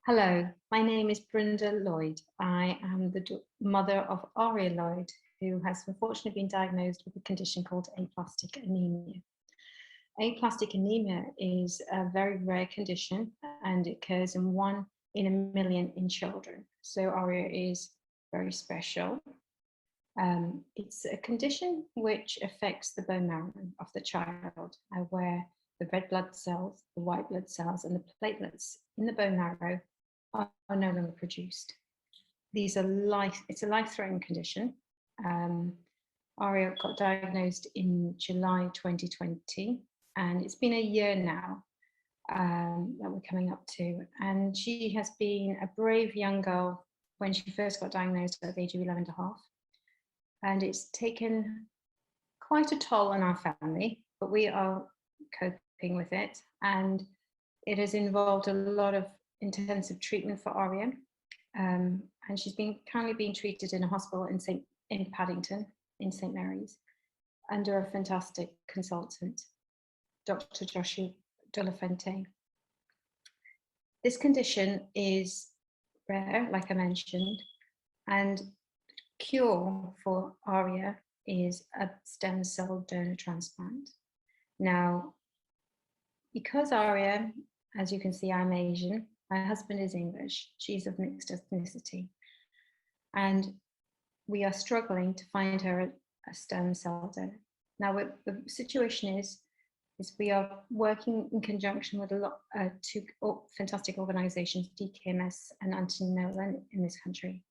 Hello, my name is Brundha Lloyd. I am the mother of Arya Lloyd, who has unfortunately been diagnosed with a condition called aplastic anemia. Aplastic anemia is a very rare condition and it occurs in 1 in a million in children. So Arya is very special. It's a condition which affects the bone marrow of the child, where the red blood cells, the white blood cells, and the platelets in the bone marrow are no longer produced. It's a life-threatening condition. Arya got diagnosed in July 2020, and it's been a year now that we're coming up to. And she has been a brave young girl when she first got diagnosed at the age of 11.5. And it's taken quite a toll on our family, but we are coping with it. And it has involved a lot of intensive treatment for Arya. And she's currently being treated in a hospital in Paddington, in St. Mary's, under a fantastic consultant, Dr. Joshua De La Fuente. This condition is rare, like I mentioned, and cure for Arya is a stem cell donor transplant. Now, because Arya, as you can see, I'm Asian, my husband is English, she's of mixed ethnicity, and we are struggling to find her a stem cell donor. Now, the situation is we are working in conjunction with two fantastic organizations, DKMS and Anthony Nolan, in this country.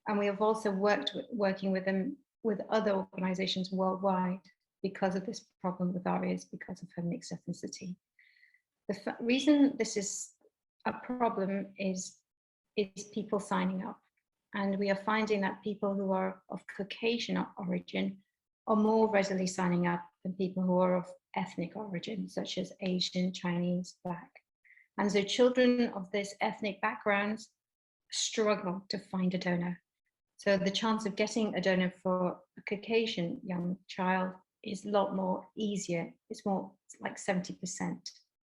And we have also working with them, with other organizations worldwide, because of this problem with Arya, because of her mixed ethnicity. The reason this is a problem is people signing up. And we are finding that people who are of Caucasian origin are more readily signing up than people who are of ethnic origin, such as Asian, Chinese, Black. And so children of this ethnic backgrounds struggle to find a donor. So the chance of getting a donor for a Caucasian young child is a lot more easier. It's more like 70%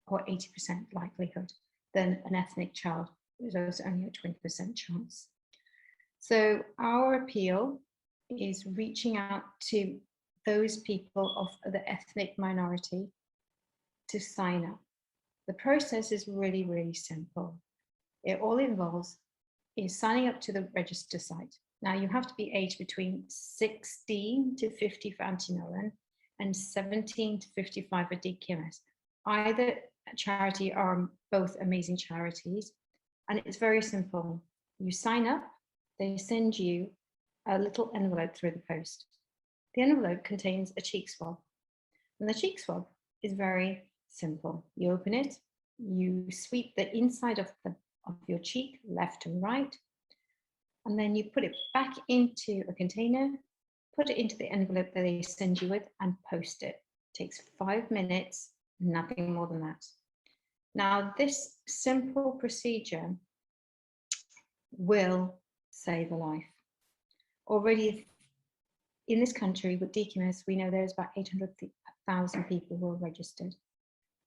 or 80% likelihood than an ethnic child. There's only a 20% chance. So our appeal is reaching out to those people of the ethnic minority to sign up. The process is really, really simple. It all involves is signing up to the register site. Now you have to be aged between 16 to 50 for Anthony Nolan and 17 to 55 for DKMS. Either a charity or both amazing charities. And it's very simple. You sign up, they send you a little envelope through the post. The envelope contains a cheek swab. And the cheek swab is very simple. You open it, you sweep the inside of your cheek, left and right, and then you put it back into a container, put it into the envelope that they send you with, and post it. It takes 5 minutes, nothing more than that. Now, this simple procedure will save a life. Already in this country with DKMS, we know there's about 800,000 people who are registered.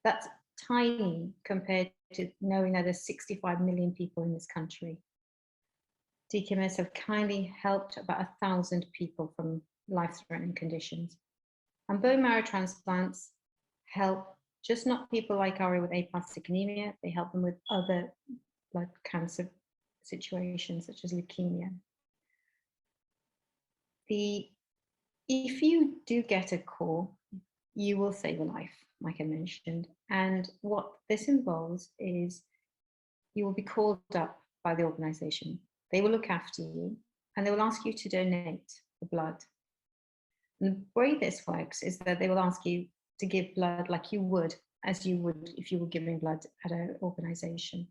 That's tiny compared to knowing that there's 65 million people in this country. DKMS have kindly helped about 1,000 people from life-threatening conditions. And bone marrow transplants help just not people like Arya with aplastic anemia, they help them with other blood cancer situations such as leukemia. If you do get a call, you will save a life, like I mentioned. And what this involves is you will be called up by the organization. They will look after you and they will ask you to donate the blood. And the way this works is that they will ask you to give blood like you would, as you would if you were giving blood at an organization.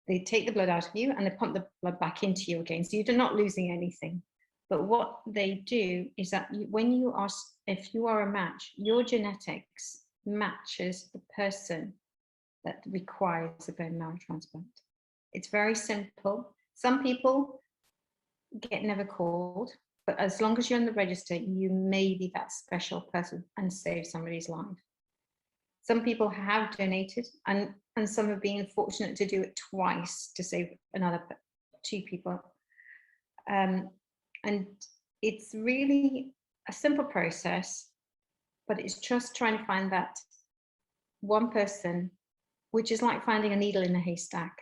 They take the blood out of you and they pump the blood back into you again, so you're not losing anything. But what they do is that if you are a match, your genetics matches the person that requires a bone marrow transplant. It's very simple. Some people get never called, but as long as you're on the register, you may be that special person and save somebody's life. Some people have donated, and and some have been fortunate to do it twice to save another 2 people. And it's really a simple process, but it's just trying to find that one person, which is like finding a needle in a haystack,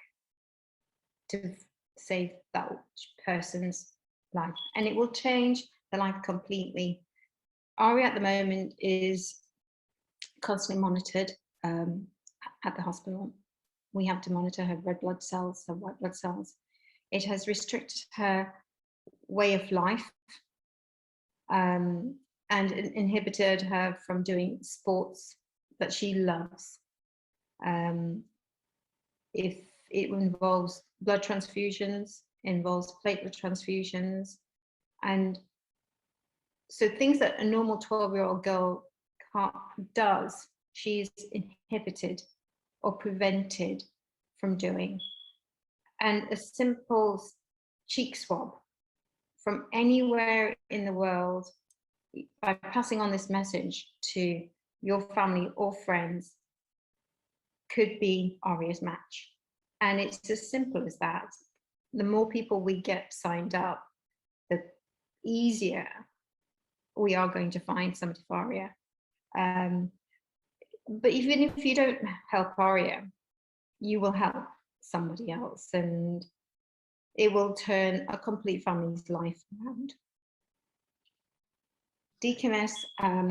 to save that person's life. And it will change their life completely. Arya at the moment is constantly monitored at the hospital. We have to monitor her red blood cells, her white blood cells. It has restricted her way of life and inhibited her from doing sports that she loves. If it involves blood transfusions, involves platelet transfusions, and so things that a normal 12-year-old girl does, she's inhibited or prevented from doing. And a simple cheek swab from anywhere in the world, by passing on this message to your family or friends, could be Arya's match. And it's as simple as that. The more people we get signed up, the easier we are going to find somebody for Arya. But even if you don't help Arya, you will help somebody else, and it will turn a complete family's life around. DKMS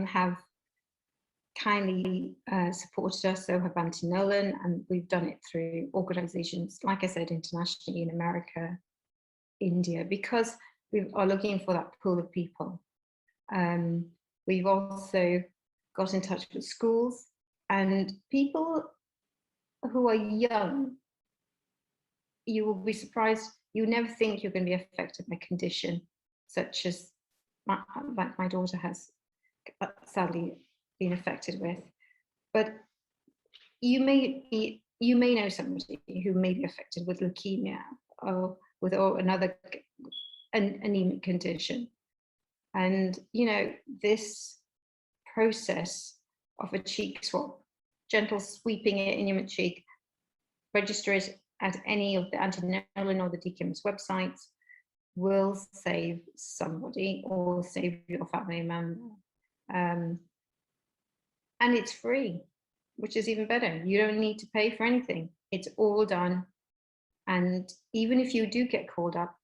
have kindly supported us, so have Anthony Nolan, and we've done it through organizations, like I said, internationally in America, India, because we are looking for that pool of people. We've also got in touch with schools and people who are young. You will be surprised, you never think you're going to be affected by a condition such as like my daughter has sadly been affected with. But you may know somebody who may be affected with leukemia or with another anemic condition. And you know, this process of a cheek swab, gentle sweeping it in your cheek, register it at any of the Anthony Nolan or the DKMS websites, will save somebody or save your family member. And it's free, which is even better. You don't need to pay for anything. It's all done. And even if you do get called up,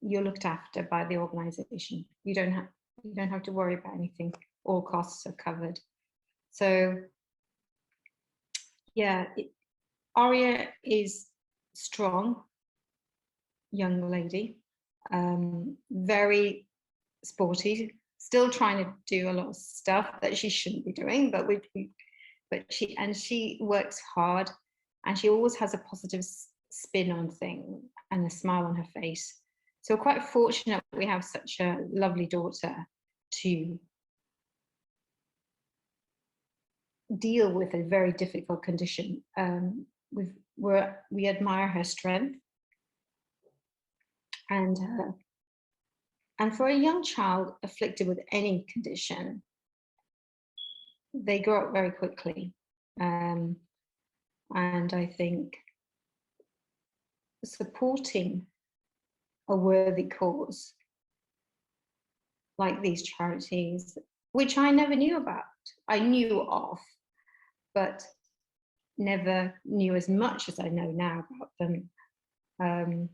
you're looked after by the organization. You don't have to worry about anything. All costs are covered. So yeah, Arya is strong young lady, very sporty, still trying to do a lot of stuff that she shouldn't be doing, but she works hard, and she always has a positive spin on things and a smile on her face. So we're quite fortunate we have such a lovely daughter to deal with a very difficult condition. We admire her strength, and for a young child afflicted with any condition, they grow up very quickly. And I think supporting a worthy cause like these charities, which I never knew about, I knew of, but never knew as much as I know now about them,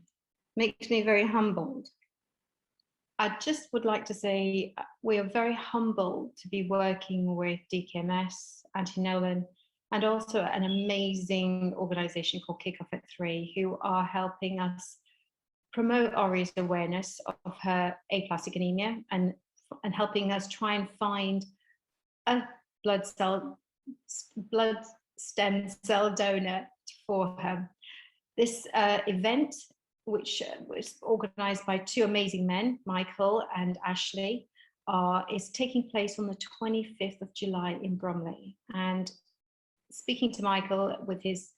makes me very humbled. I just would like to say we are very humbled to be working with DKMS, Anthony Nolan, and also an amazing organization called Kick Off at 3, who are helping us promote Arya's awareness of her aplastic anemia and helping us try and find a blood stem cell donor for her. This event, which was organized by 2 amazing men, Michael and Ashley, is taking place on the 25th of July in Bromley. And speaking to Michael with his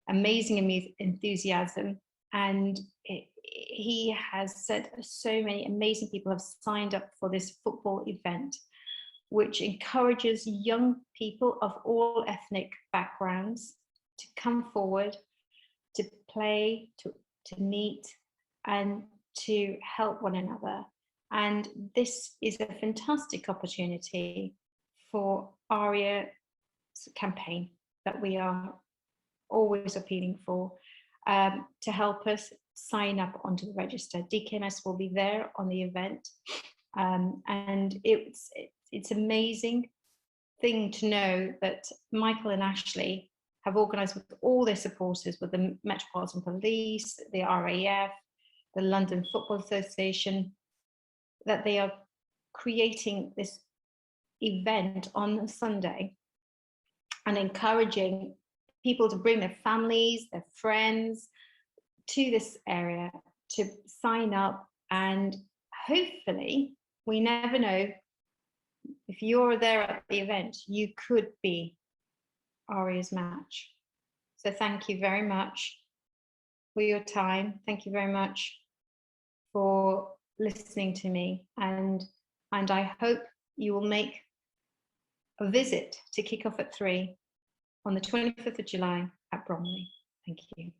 amazing enthusiasm, and he has said so many amazing people have signed up for this football event, which encourages young people of all ethnic backgrounds to come forward, to play, to meet, and to help one another. And this is a fantastic opportunity for Arya's campaign that we are always appealing for, to help us sign up onto the register. DKMS will be there on the event, and it's amazing thing to know that Michael and Ashley have organised with all their supporters, with the Metropolitan Police, the RAF, the London Football Association, that they are creating this event on Sunday and encouraging people to bring their families, their friends to this area to sign up. And hopefully, we never know, if you're there at the event, you could be Arya's match. So thank you very much for your time. Thank you very much for listening to me. And I hope you will make a visit to kick off at 3 on the 25th of July at Bromley. Thank you.